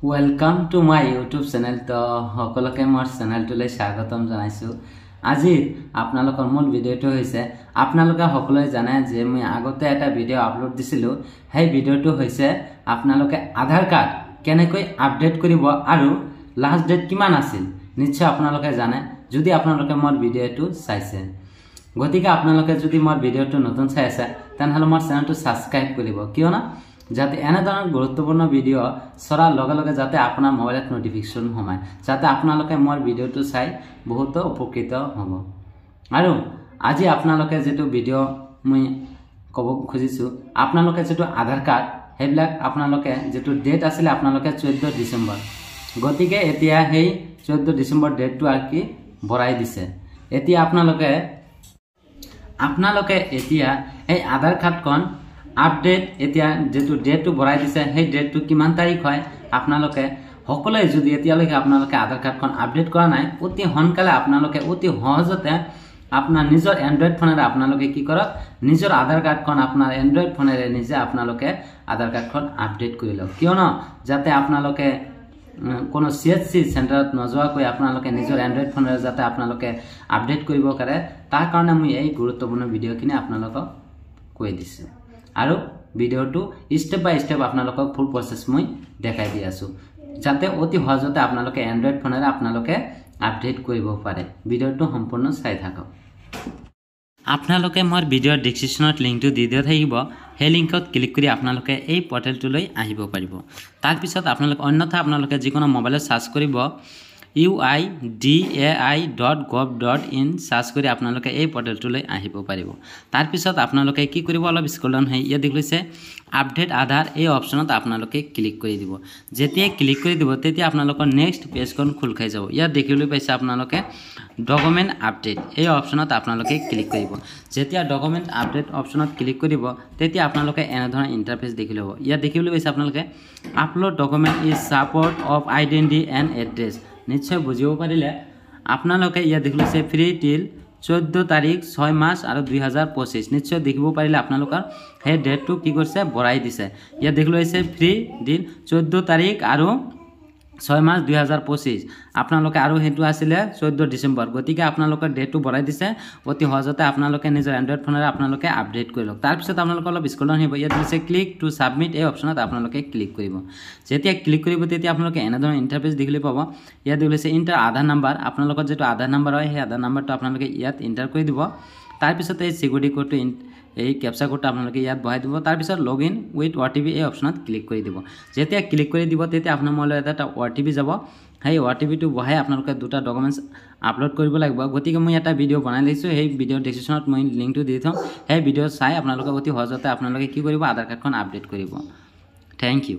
Welcome to my YouTube channel. तो সকলকে মোৰ চেনেলটোলৈ স্বাগতম জনাইছো। আজি আপোনালোকৰ মূল ভিডিঅটো হৈছে আপোনালোকে সকলোৱে জানে যে মই আগতে এটা ভিডিঅ আপলোড দিছিলো। সেই ভিডিঅটো হৈছে আপোনালোকে আধাৰ কাৰ্ড কেনেকৈ আপডেট কৰিব আৰু লাষ্ট ডেট কিমান আছিল। নিশ্চয় আপোনালোকে জানে যদি আপোনালোকে মোৰ ভিডিঅটো চাইছে। গতিকে আপোনালোকে যদি মোৰ ভিডিঅটো নতুন চাই আছে তেনহলে মোৰ চেনেলটো সাবস্ক্ৰাইব কৰিব কিয়নো যাতে এনে ধৰণৰ গুৰুত্বপূৰ্ণ ভিডিঅ চৰাৰ লগে লগে যাতে আপোনাৰ মোবাইলত নোটিফিকেশন হমায় যাতে আপোনালোকে মোৰ ভিডিঅটো চাই বহুত উপকৃত হ'ব। আৰু আজি আপোনালোকে যেটো ভিডিঅ মই কব খুজিছো আপোনালোকে যেটো আধাৰ কাৰ্ড হেবিলাক আপোনালোকে যেটো ডেট আছিল আপোনালোকে 14 ডিসেম্বৰ গতিকে এতিয়া হেই 14 ডিসেম্বৰ ডেটটো আৰ কি বঢ়াই দিছে। এতিয়া আপোনালোকে এতিয়া এই আধাৰ কাৰ্ডখন আপডেট এতিয়া যেটো ডেটটো বঢ়াই দিছে সেই ডেটটো কিমান তাৰিখ হয় আপোনালোকে সকলোৱে যদি এতিয়ালৈকে আপোনালোকে আধাৰ কাৰ্ডখন আপডেট কৰা নাই অতি হনকালে আপোনালোকে অতি সহজতে আপোনাৰ নিজৰ এন্ড্ৰইড ফোনেৰে আপোনালোকে কি কৰক নিজৰ আধাৰ কাৰ্ডখন আপোনাৰ এন্ড্ৰইড ফোনেৰে নিজে আপোনালোকে আধাৰ কাৰ্ডখন আপডেট কৰি লওক কিয়নো যাতে আপোনালোকে কোনো সিএসসি সেন্টাৰত নজোৱাকৈ আপোনালোকে নিজৰ এন্ড্ৰইড ফোনেৰে যাতে আপোনালোকে আপডেট কৰিব পাৰে তাৰ কাৰণে মই এই গুৰুত্বপূৰ্ণ ভিডিঅখিনি আপোনালোকক কৈ দিছো। আৰু ভিডিঅটো স্টেপ বাই স্টেপ আপোনালোকক ফুল প্ৰসেস মই দেখাই দি আছো যাতে অতি সহজতে আপোনালোকে এন্ড্ৰইড ফোনেৰে আপোনালোকে আপডেট কৰিব পাৰে। ভিডিঅটো সম্পূৰ্ণ চাই থাকক। আপোনালোকে মোৰ ভিডিঅৰ ডেসক্ৰিপচনত লিংকটো দি দিয়া থাকিব সেই লিংকত ক্লিক কৰি আপোনালোকে এই পৰ্টেলটোলৈ আহিব পাৰিব। তাৰ পিছত আপোনালোকে অন্যথা আপোনালোকে যিকোনো মোবাইলত সাৰ্চ কৰিব uidai.gov.in সাৰ্চ কৰি আপোনালোকে এই পৰ্টেলটোলৈ আহিব পাৰিব। তাৰ পিছত আপোনালোকে কি কৰিব অলপ স্ক্ৰল ডাউন হৈ ইয়া দেখিছে আপডেট আধাৰ এই অপচনত আপোনালোকে ক্লিক কৰি দিব। যেতিয়া ক্লিক কৰি দিব তেতিয়া আপোনালোকৰ নেক্সট পেজখন খোল খাই যাব। ইয়া দেখিবলৈ পাইছে আপোনালোকে ডকুমেন্ট আপডেট এই অপচনত আপোনালোকে ক্লিক কৰিব। যেতিয়া ডকুমেন্ট আপডেট অপচনত ক্লিক কৰিব তেতিয়া আপোনালোকে এনে ধৰণৰ ইন্টাৰফেস দেখিলে হ'ব। ইয়া দেখিবলৈ পাইছে আপোনালোকে upload document is support of identity and address নিশ্চয় বুজিব পাৰিলে আপোনালোকে ইয়া দেখিছে ফ্ৰী টিল 14 তাৰিখ 6 মাৰ্চ আৰু 2025 নিশ্চয় দেখিব পাৰিলে আপোনালোকৰ হে ডেটটো কি কৰিছে বঢ়াই দিছে। ইয়া দেখিছে ফ্ৰী ডিল 14 তাৰিখ আৰু 6 মাৰ্চ 2025 আপোনালোকে আৰু হেতু আছিল 14 ডিসেম্বৰ গতিকে আপোনালোকৰ ডেটটো বঢ়াই দিছে অতি সহজতে আপোনালোকে নিজৰ এন্ড্ৰইড ফোনেৰে আপোনালোকে আপডেট কৰি লওক। তাৰ পিছত আপোনালোকে অলপ স্ক্ৰল ডাউন হ'ব ইয়াত দিছে ক্লিক টু সাবমিট এই অপচনত আপোনালোকে ক্লিক কৰিব। যেতিয়া ক্লিক কৰিব তেতিয়া আপোনালোকে এনে ধৰণৰ ইন্টাৰফেস দেখিলে পাব। ইয়াত দিছে ইন্টাৰ আধাৰ নাম্বাৰ আপোনালোকৰ যেটো আধাৰ নাম্বাৰ হয় সেই আধাৰ নাম্বাৰটো আপোনালোকে ইয়াত এন্টাৰ কৰি দিব। তাৰ পিছত এই সিকিউৰিটি কোডটো এই ক্যাপচা কোডটো আপোনালোকে ইয়াত বহাই দিব। তাৰ পিছত লগইন উইথ ওটিপি এই অপচনত ক্লিক কৰি দিব। যেতিয়া ক্লিক কৰি দিব তেতিয়া আপোনাৰ মোবাইলত এটা ওটিপি যাব সেই ওটিপিটো বহাই আপোনালোকে দুটা ডকুমেন্টস আপলোড কৰিব লাগিব। গতিকে মই এটা ভিডিঅ বনাই লৈছো সেই ভিডিঅ ডেসক্ৰিপচনত মই লিংকটো দি থম সেই ভিডিঅ চাই আপোনালোকে অতি সহজতে আপোনালোকে কি কৰিব আধাৰ কাৰ্ডখন আপডেট কৰিব। Thank U.